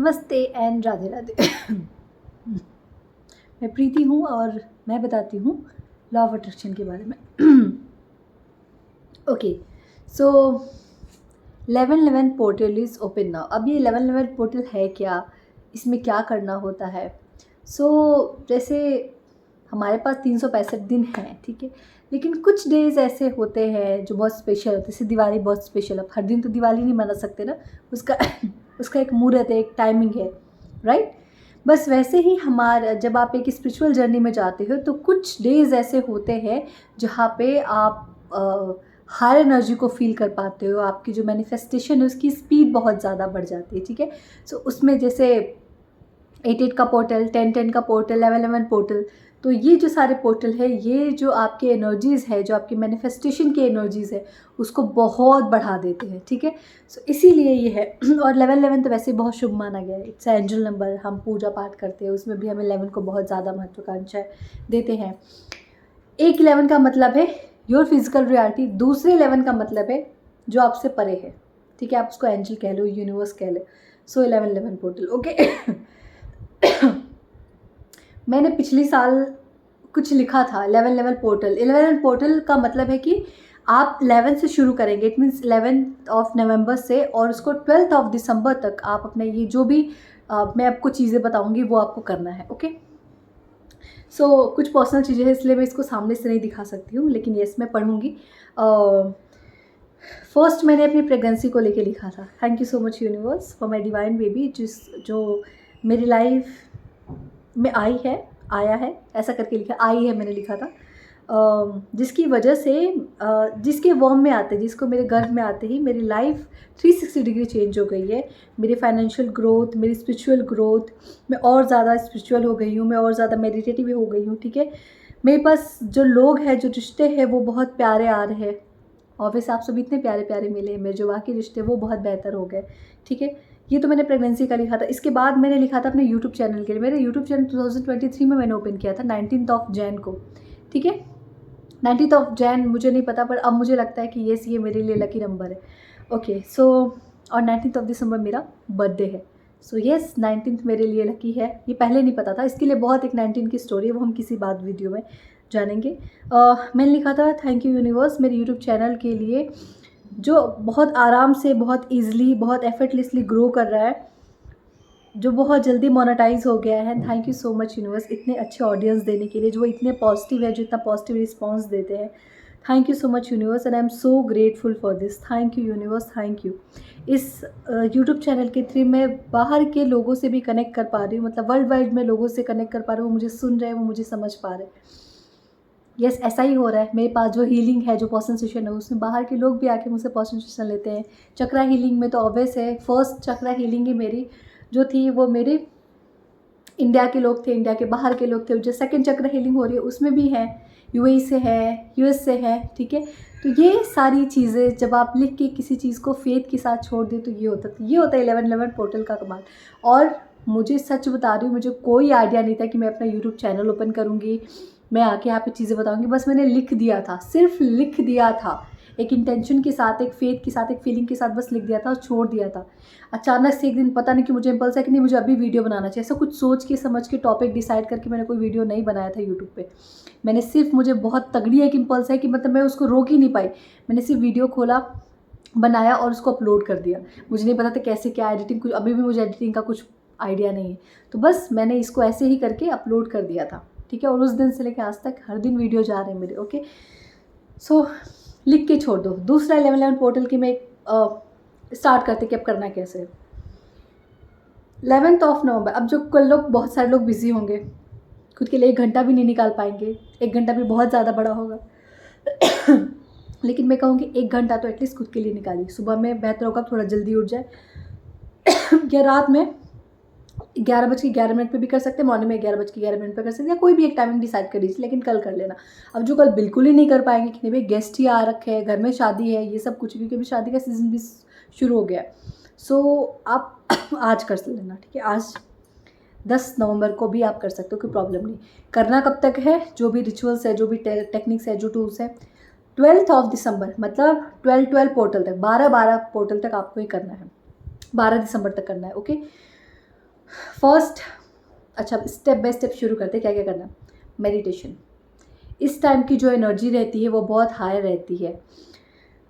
नमस्ते एंड राधे राधे। मैं प्रीति हूँ और मैं बताती हूँ लॉ ऑफ अट्रैक्शन के बारे में। Okay, so 1111 portal is open now. अब ये 1111 पोर्टल है क्या, इसमें क्या करना होता है? जैसे हमारे पास 365 दिन हैं, ठीक है, लेकिन कुछ डेज़ ऐसे होते हैं जो बहुत स्पेशल होते हैं। जैसे दिवाली बहुत स्पेशल है, हर दिन तो दिवाली नहीं मना सकते ना, उसका उसका एक मुहूर्त है, एक टाइमिंग है, राइट? बस वैसे ही हमारा जब आप एक स्पिरिचुअल जर्नी में जाते हो तो कुछ डेज़ ऐसे होते हैं जहाँ पे आप हायर एनर्जी को फील कर पाते हो। आपकी जो मैनिफेस्टेशन है उसकी स्पीड बहुत ज़्यादा बढ़ जाती है, ठीक है। उसमें जैसे 8-8 का पोर्टल, 10-10 का पोर्टल, 11-11 पोर्टल, तो ये जो सारे पोर्टल है, ये जो आपके एनर्जीज़ है, जो आपकी मैनिफेस्टेशन की एनर्जीज़ है, उसको बहुत बढ़ा देते हैं, ठीक है। इसीलिए ये है। और 11-11 तो वैसे बहुत शुभ माना गया है, इट्स एंजल नंबर। हम पूजा पाठ करते हैं, उसमें भी हम 11 को बहुत ज़्यादा महत्वाकांक्षा देते हैं। एक 11 का मतलब है योर फिजिकल रियलिटी, दूसरे 11 का मतलब है जो आपसे परे है, ठीक है। आप उसको एंजल कह लो, यूनिवर्स कह लो। 11-11 पोर्टल, ओके। मैंने पिछले साल कुछ लिखा था 11-11 पोर्टल। 11 पोर्टल का मतलब है कि आप 11 से शुरू करेंगे, it means 11th of November से, और उसको 12th ऑफ दिसंबर तक आप अपने ये जो भी मैं आपको चीज़ें बताऊंगी वो आपको करना है, ओके। कुछ पर्सनल चीज़ें हैं इसलिए मैं इसको सामने से नहीं दिखा सकती हूँ, लेकिन येस मैं पढ़ूँगी। फर्स्ट मैंने अपनी प्रेगनेंसी को लेके लिखा था, thank you so much universe for my divine baby, जो मेरी लाइफ में आया है, ऐसा करके लिखा, आई है मैंने लिखा था। जिसकी वजह से जिसके वॉर्म में आते, जिसको मेरे गर्भ में आते ही मेरी लाइफ 360 डिग्री चेंज हो गई है। मेरी फाइनेंशियल ग्रोथ, मेरी स्पिरिचुअल ग्रोथ, मैं और ज़्यादा स्पिरिचुअल हो गई हूँ, मैं और ज़्यादा मेडिटेटिव हो गई हूँ, ठीक है। मेरे पास जो लोग हैं, जो रिश्ते हैं, वो बहुत प्यारे आ रहे हैं। ऑब्वियस आप सब इतने प्यारे प्यारे मिले, मेरे जो बाकी रिश्ते वो बहुत बेहतर हो गए, ठीक है। ये तो मैंने प्रेगनेंसी का लिखा था। इसके बाद मैंने लिखा था अपने यूट्यूब चैनल के लिए। मेरा यूट्यूब चैनल 2023 में मैंने ओपन किया था, 19 ऑफ जैन को, ठीक है। 19 ऑफ जैन मुझे नहीं पता, पर अब मुझे लगता है कि ये मेरे लिए लकी नंबर है, ओके। और 19 ऑफ दिसंबर मेरा बर्थडे है। येस 19 मेरे लिए लकी है। ये पहले नहीं पता था, इसके लिए बहुत एक 19 की स्टोरी है, वो हम किसी बाद वीडियो में जानेंगे। मैंने लिखा था थैंक यू यूनिवर्स मेरे यूट्यूब चैनल के लिए, जो बहुत आराम से, बहुत ईजिली, बहुत एफर्टलेसली ग्रो कर रहा है, जो बहुत जल्दी मोनेटाइज हो गया है। Thank you so much universe इतने अच्छे ऑडियंस देने के लिए, जो इतने पॉजिटिव है, जो इतना पॉजिटिव रिस्पॉन्स देते हैं। Thank you so much universe and I am so grateful for this. Thank you universe, thank you. इस यूट्यूब चैनल के थ्रू मैं बाहर के लोगों से भी कनेक्ट कर पा रही हूँ, मतलब वर्ल्ड वाइड में लोगों से कनेक्ट कर पा रही हूँ। वो मुझे सुन रहे हैं, वो मुझे समझ पा रहे हैं। यस ऐसा ही हो रहा है। मेरे पास जो हीलिंग है, जो पर्सनल सेशन है, उसमें बाहर के लोग भी आके मुझसे पर्सनल सेशन लेते हैं। चक्रा हीलिंग में तो ऑब्वियस है, फर्स्ट चक्रा हीलिंग ही मेरी जो थी वो मेरे इंडिया के लोग थे, इंडिया के बाहर के लोग थे। जो सेकंड चक्र हीलिंग हो रही है उसमें भी है, यूएई से है, यूएस से है, ठीक है। तो ये सारी चीज़ें जब आप लिख के किसी चीज़ को फेथ के साथ छोड़ दें तो ये होता है 11-11 पोर्टल का कमाल। और मुझे सच बता रही हूँ, मुझे कोई आइडिया नहीं था कि मैं अपना यूट्यूब चैनल ओपन करूँगी, मैं आके यहाँ पे चीज़ें बताऊँगी। बस मैंने लिख दिया था, सिर्फ लिख दिया था, एक इंटेंशन के साथ, एक फेथ के साथ, एक फीलिंग के साथ बस लिख दिया था और छोड़ दिया था। अचानक से एक दिन पता नहीं कि मुझे इम्पल्स है कि नहीं मुझे अभी वीडियो बनाना चाहिए, ऐसा कुछ सोच के समझ के टॉपिक डिसाइड करके मैंने कोई वीडियो नहीं बनाया था यूट्यूब पे। मैंने सिर्फ, मुझे बहुत तगड़ी एक इम्पल्स है कि मतलब मैं उसको रोक ही नहीं पाई। मैंने सिर्फ वीडियो खोला, बनाया और उसको अपलोड कर दिया। मुझे नहीं पता था कैसे क्या एडिटिंग, कुछ अभी भी मुझे एडिटिंग का कुछ आइडिया नहीं है। तो बस मैंने इसको ऐसे ही करके अपलोड कर दिया था, ठीक है। और उस दिन से लेकर आज तक हर दिन वीडियो जा रहे हैं मेरे, ओके। लिख के छोड़ दो। दूसरा 11-11 पोर्टल की मैं स्टार्ट करते कि अब करना कैसे है। 11th ऑफ नवंबर, अब जो कल लोग, बहुत सारे लोग बिजी होंगे, खुद के लिए 1 घंटा भी नहीं निकाल पाएंगे। 1 घंटा भी बहुत ज़्यादा बड़ा होगा। लेकिन मैं कहूँगी 1 घंटा तो एटलीस्ट खुद के लिए निकालिए। सुबह में बेहतर होगा थोड़ा जल्दी उठ जाए, या रात में 11:11 पे भी कर सकते हैं, मॉर्निंग में 11:11 पे कर सकते हैं, या कोई भी एक टाइमिंग डिसाइड कर दीजिए, लेकिन कल कर लेना। अब जो कल बिल्कुल ही नहीं कर पाएंगे, कि नहीं भाई गेस्ट ही आ रखे हैं, घर में शादी है, ये सब कुछ, क्योंकि अभी शादी का सीज़न भी शुरू हो गया है। आप आज कर लेना, ठीक है। आज 10 नवंबर को भी आप कर सकते हो, कोई प्रॉब्लम नहीं। करना कब तक है, जो भी रिचुअल्स है, जो भी टेक्निक्स है, जो टूल्स है, 12th ऑफ दिसंबर, मतलब 12-12 पोर्टल तक, 12-12 पोर्टल तक आपको ही करना है, 12 दिसंबर तक करना है, ओके। फर्स्ट, अच्छा स्टेप बाय स्टेप शुरू करते हैं क्या क्या करना है। मेडिटेशन, इस टाइम की जो एनर्जी रहती है वो बहुत हाई रहती है।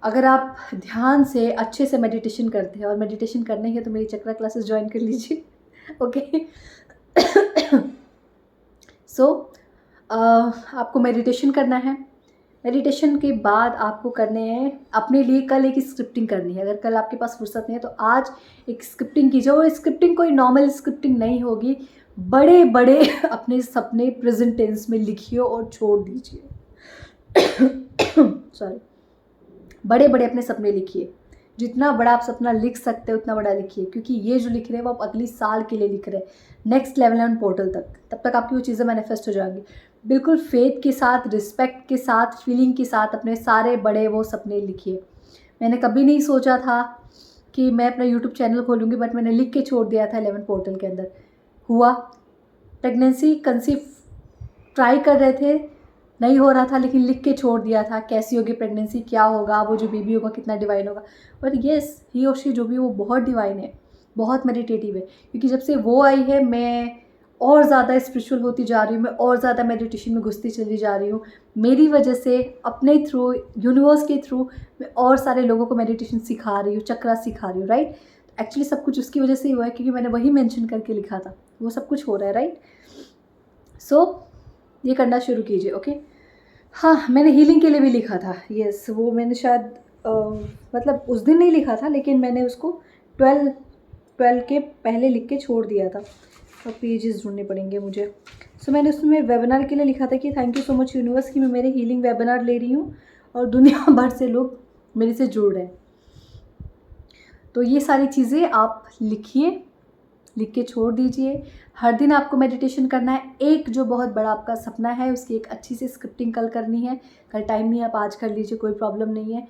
अगर आप ध्यान से अच्छे से मेडिटेशन करते हैं, और मेडिटेशन करने है तो मेरी चक्रा क्लासेस ज्वाइन कर लीजिए, ओके। सो आपको मेडिटेशन करना है। मेडिटेशन के बाद आपको करने हैं अपने लिए, कल एक स्क्रिप्टिंग करनी है। अगर कल आपके पास फुर्सत नहीं है तो आज एक स्क्रिप्टिंग कीजिए, और स्क्रिप्टिंग कोई नॉर्मल स्क्रिप्टिंग नहीं होगी, बड़े बड़े अपने सपने प्रेजेंट टेंस में लिखिए और छोड़ दीजिए। सॉरी, बड़े बड़े अपने सपने लिखिए, जितना बड़ा आप सपना लिख सकते हैं उतना बड़ा लिखिए, क्योंकि ये जो लिख रहे हैं वो आप अगली साल के लिए लिख रहे हैं, नेक्स्ट लेवल एंड पोर्टल तक। तब तक आपकी वो चीज़ें मैनिफेस्ट हो जाएंगी। बिल्कुल फेथ के साथ, रिस्पेक्ट के साथ, फीलिंग के साथ अपने सारे बड़े वो सपने लिखिए। मैंने कभी नहीं सोचा था कि मैं अपना यूट्यूब चैनल खोलूँगी, बट मैंने लिख के छोड़ दिया था 11 पोर्टल के अंदर। हुआ, प्रेगनेंसी कंसीव ट्राई कर रहे थे, नहीं हो रहा था, लेकिन लिख के छोड़ दिया था कैसी होगी प्रेगनेंसी, क्या होगा, वो जो बेबी होगा कितना डिवाइन होगा। और येस, ही और शी जो भी वो बहुत डिवाइन है, बहुत मेडिटेटिव है, क्योंकि जब से वो आई है मैं और ज़्यादा स्पिरिचुअल होती जा रही हूँ, मैं और ज़्यादा मेडिटेशन में घुसती चली जा रही हूँ। मेरी वजह से अपने थ्रू, यूनिवर्स के थ्रू मैं और सारे लोगों को मेडिटेशन सिखा रही हूँ, चक्रा सिखा रही हूँ, राइट। एक्चुअली सब कुछ उसकी वजह से ही हुआ है, क्योंकि मैंने वही मेंशन करके लिखा था, वो सब कुछ हो रहा है, राइट। सो ये करना शुरू कीजिए, ओके। हाँ, मैंने हीलिंग के लिए भी लिखा था, यस। वो मैंने शायद मतलब उस दिन नहीं लिखा था, लेकिन मैंने उसको 12 के पहले लिख के छोड़ दिया था, और पेजेस ढूंढने पड़ेंगे मुझे। सो मैंने उसमें वेबिनार के लिए लिखा था कि thank you so much universe कि मैं मेरे हीलिंग वेबिनार ले रही हूँ और दुनिया भर से लोग मेरे से जुड़ रहे हैं। तो ये सारी चीज़ें आप लिखिए, लिख के छोड़ दीजिए। हर दिन आपको मेडिटेशन करना है। एक जो बहुत बड़ा आपका सपना है उसकी एक अच्छी सी स्क्रिप्टिंग कल करनी है। कल टाइम नहीं है, आप आज कर लीजिए, कोई प्रॉब्लम नहीं है।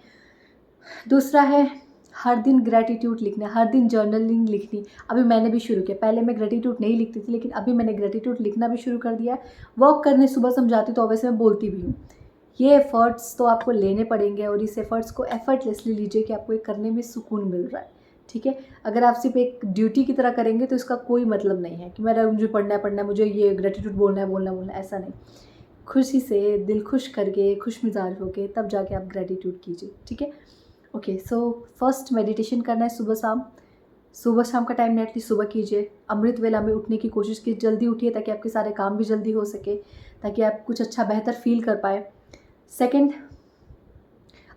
दूसरा है, हर दिन ग्रैटिट्यूड लिखना है, हर दिन जर्नलिंग लिखनी। अभी मैंने भी शुरू किया, पहले मैं ग्रैटिट्यूड नहीं लिखती थी, लेकिन अभी मैंने ग्रैटिट्यूड लिखना भी शुरू कर दिया है। वॉक करने सुबह समझाती तो वैसे मैं बोलती भी हूँ। ये एफ़र्ट्स तो आपको लेने पड़ेंगे, और इस एफ़र्ट्स को एफर्टलेसली लीजिए कि आपको ये करने में सुकून मिल रहा है, ठीक है। अगर आप सिर्फ एक ड्यूटी की तरह करेंगे तो इसका कोई मतलब नहीं है कि मुझे पढ़ना है, मुझे ये ग्रेटिट्यूड बोलना है, ऐसा नहीं। खुशी से, दिल खुश करके, खुश मिजाज होके तब जाके आप ग्रेटिट्यूड कीजिए, ठीक है। ओके, सो फर्स्ट मेडिटेशन करना है सुबह शाम का टाइम एटलीस्ट सुबह कीजिए। अमृत वेला में उठने की कोशिश कीजिए, जल्दी उठिए ताकि आपके सारे काम भी जल्दी हो सके, ताकि आप कुछ अच्छा बेहतर फील कर पाए। सेकेंड,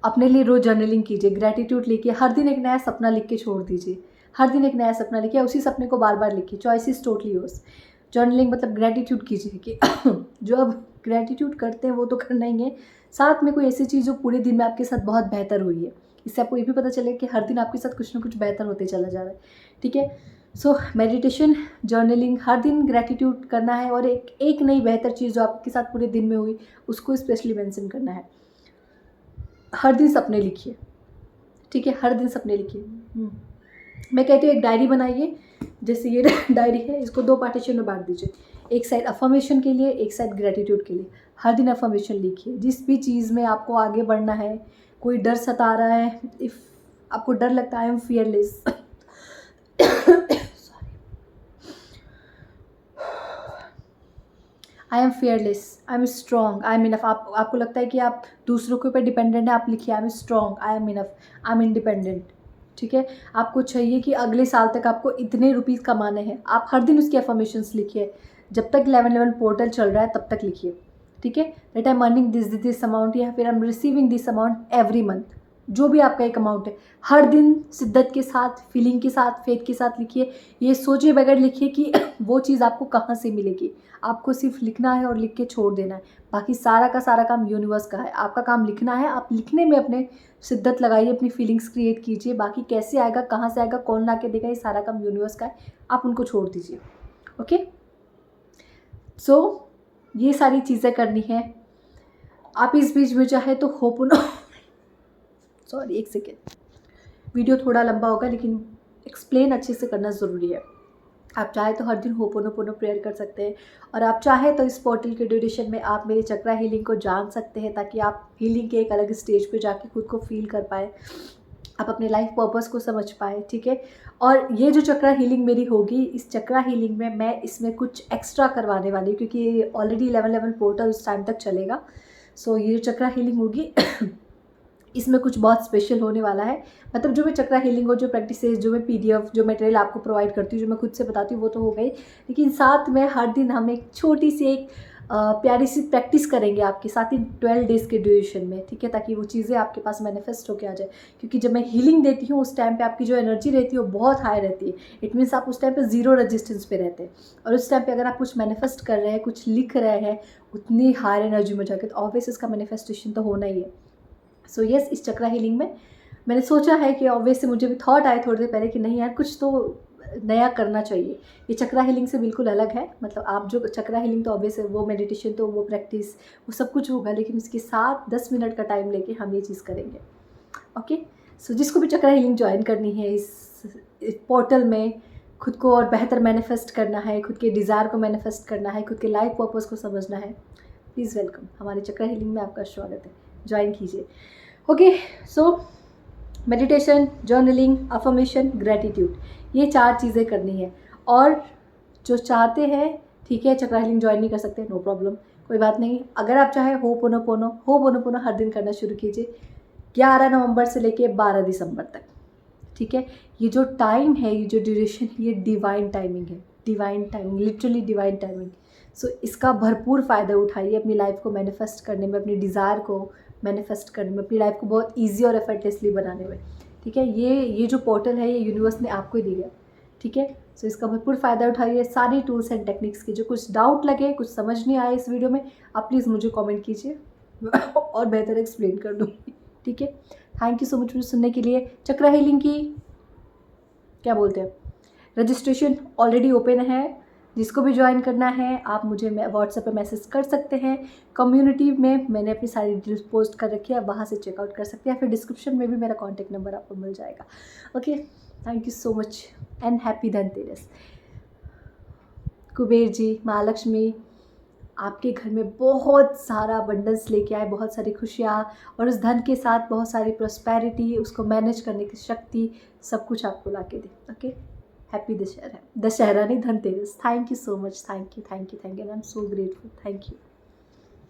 अपने लिए रोज़ जर्नलिंग कीजिए, ग्रैटिट्यूड लिखिए। हर दिन एक नया सपना लिख के छोड़ दीजिए, हर दिन एक नया सपना लिखिए, उसी सपने को बार बार लिखिए। Choice is totally yours. Journaling मतलब ग्रैटिट्यूड कीजिए कि जो अब ग्रैटिट्यूड करते हैं वो तो करना ही है, साथ में कोई ऐसी चीज़ जो पूरे दिन में आपके साथ बहुत बेहतर हुई है। इससे आपको ये भी पता चले कि हर दिन आपके साथ कुछ ना कुछ बेहतर होते चला जा रहा है, ठीक है। सो मेडिटेशन, जर्नलिंग, हर दिन ग्रैटिट्यूड करना है, और एक नई बेहतर चीज़ जो आपके साथ पूरे दिन में हुई उसको स्पेशली मेंशन करना है। हर दिन सपने लिखिए, ठीक है, हर दिन सपने लिखिए। मैं कहती हूँ एक डायरी बनाइए, जैसे ये डायरी है, इसको 2 पार्टीशन में बांट दीजिए। एक साइड अफर्मेशन के लिए, एक साइड ग्रेटिट्यूड के लिए। हर दिन अफर्मेशन लिखिए, जिस भी चीज़ में आपको आगे बढ़ना है। कोई डर सता रहा है, इफ़ आपको डर लगता है, I am fearless, I am fearless, I am strong, I am enough. आपको लगता है कि आप दूसरों के ऊपर डिपेंडेंट है, आप लिखिए I am strong, I am enough, I am independent, ठीक है। आपको चाहिए कि अगले साल तक आपको इतने रुपीज़ कमाने हैं, आप हर दिन उसकी अफर्मेशंस लिखिए। जब तक 11 पोर्टल चल रहा है तब तक लिखिए, ठीक है। That I am earning this amount, या फिर I am receiving this amount every month. जो भी आपका एक अमाउंट है, हर दिन शिद्दत के साथ, फीलिंग के साथ, फेथ के साथ लिखिए। ये सोचे बगैर लिखिए कि वो चीज़ आपको कहाँ से मिलेगी। आपको सिर्फ लिखना है और लिख के छोड़ देना है। बाकी सारा का सारा काम यूनिवर्स का है, आपका काम लिखना है। आप लिखने में अपने शिद्दत लगाइए, अपनी फीलिंग्स क्रिएट कीजिए। बाकी कैसे आएगा, कहाँ से आएगा, कौन ला के देगा, ये सारा काम यूनिवर्स का है, आप उनको छोड़ दीजिए, ओके। सो ये सारी चीज़ें करनी है। आप इस बीच में चाहे तो होपुनो सॉरी एक सेकेंड, वीडियो थोड़ा लंबा होगा लेकिन एक्सप्लेन अच्छे से करना ज़रूरी है। आप चाहे तो हर दिन होपोनोपोनो प्रेयर कर सकते हैं, और आप चाहे तो इस पोर्टल के ड्यूरेशन में आप मेरे चक्रा हीलिंग को जान सकते हैं, ताकि आप हीलिंग के एक अलग स्टेज पे जाके खुद को फील कर पाए। आप अपने लाइफ पर्पस को समझ पाए, ठीक है। और ये जो चक्रा हीलिंग मेरी होगी, इस चक्रा हीलिंग में मैं इसमें कुछ एक्स्ट्रा करवाने वाली हूँ, क्योंकि ये ऑलरेडी 11 पोर्टल उस टाइम तक चलेगा। सो ये जो चक्रा हीलिंग होगी इसमें कुछ बहुत स्पेशल होने वाला है। मतलब जो मैं चक्रा हीलिंग और जो प्रैक्टिसेस, जो मैं पीडीएफ, जो मटेरियल आपको प्रोवाइड करती हूँ, जो मैं खुद से बताती हूँ, वो तो हो गई, लेकिन साथ में हर दिन हम एक छोटी सी एक प्यारी सी प्रैक्टिस करेंगे आपके साथ ही 12 डेज़ के ड्यूरेशन में, ठीक है, ताकि वो चीज़ें आपके पास मैनिफेस्ट होके आ जाए। क्योंकि जब मैं हीलिंग देती हूँ उस टाइम पे आपकी जो एनर्जी रहती है वो बहुत हाई रहती है। इट मीन्स आप उस टाइम पे ज़ीरो रेजिस्टेंस पे रहते हैं, और उस टाइम पे अगर आप कुछ मैनिफेस्ट कर रहे हैं, कुछ लिख रहे हैं उतनी हाई एनर्जी में जाके, तो ऑब्वियस इसका मैनिफेस्टेशन तो होना ही है। सो येस, इस चक्रा हीलिंग में मैंने सोचा है कि ऑब्वियसली मुझे भी थॉट आए थोड़ी देर पहले कि नहीं यार, कुछ तो नया करना चाहिए। ये चक्रा हीलिंग से बिल्कुल अलग है। मतलब आप जो चक्रा हीलिंग तो ऑब्वियस है, वो मेडिटेशन तो वो प्रैक्टिस वो सब कुछ होगा, लेकिन उसके साथ 10 मिनट का टाइम लेके हम ये चीज़ करेंगे। ओके, सो जिसको भी चक्रा हीलिंग ज्वाइन करनी है, इस पोर्टल में खुद को और बेहतर मैनिफेस्ट करना है, खुद के डिज़ायर को मैनिफेस्ट करना है, खुद के लाइफ पर्पस को समझना है, प्लीज़ वेलकम, हमारे चक्रा हीलिंग में आपका स्वागत है, ज्वाइन कीजिए। Okay, so meditation, journaling, affirmation, gratitude, ये 4 चीज़ें करनी है। और जो चाहते हैं, ठीक है, चक्रा हीलिंग ज्वाइन नहीं कर सकते, नो प्रॉब्लम, कोई बात नहीं। अगर आप चाहें होपोनोपोनो हर दिन करना शुरू कीजिए, 11 नवंबर से लेके 12 दिसंबर तक, ठीक है। ये जो टाइम है, ये जो ड्यूरेशन है, ये डिवाइन टाइमिंग है, divine timing, literally divine timing. So इसका भरपूर फ़ायदा उठाइए अपनी लाइफ को मैनिफेस्ट करने में, अपनी डिज़ायर को मैनिफेस्ट करने में, अपनी लाइफ को बहुत ईजी और एफर्टलेसली बनाने में, ठीक है। ये जो पोर्टल है, ये यूनिवर्स ने आपको ही दिया, ठीक है। सो इसका भरपूर फ़ायदा उठाइए, सारी टूल्स एंड टेक्निक्स की। जो कुछ डाउट लगे, कुछ समझ नहीं आए इस वीडियो में, आप प्लीज़ मुझे कमेंट कीजिए और बेहतर एक्सप्लेन कर दूँगी, ठीक है। थैंक यू सो मच मुझे सुनने के लिए। चक्रा हीलिंग की क्या बोलते हैं, रजिस्ट्रेशन ऑलरेडी ओपन है। जिसको भी ज्वाइन करना है आप मुझे व्हाट्सएप पे मैसेज कर सकते हैं। कम्युनिटी में मैंने अपनी सारी डिटेल्स पोस्ट कर रखी है, आप वहाँ से चेकआउट कर सकते हैं, फिर डिस्क्रिप्शन में भी मेरा कॉन्टैक्ट नंबर आपको मिल जाएगा। Okay, thank you so much and happy Dhanteras. Kuber ji, Mahalakshmi आपके घर में बहुत सारा अबंडेंस लेके आए, बहुत सारी खुशियाँ, और उस धन के साथ बहुत सारी प्रोस्पेरिटी, उसको मैनेज करने की शक्ति, सब कुछ आपको ला के दे। ओके, हैप्पी दशहरा, दशहरा नहीं, Dhanteras. Thank you so much, thank you and I am so grateful, thank you.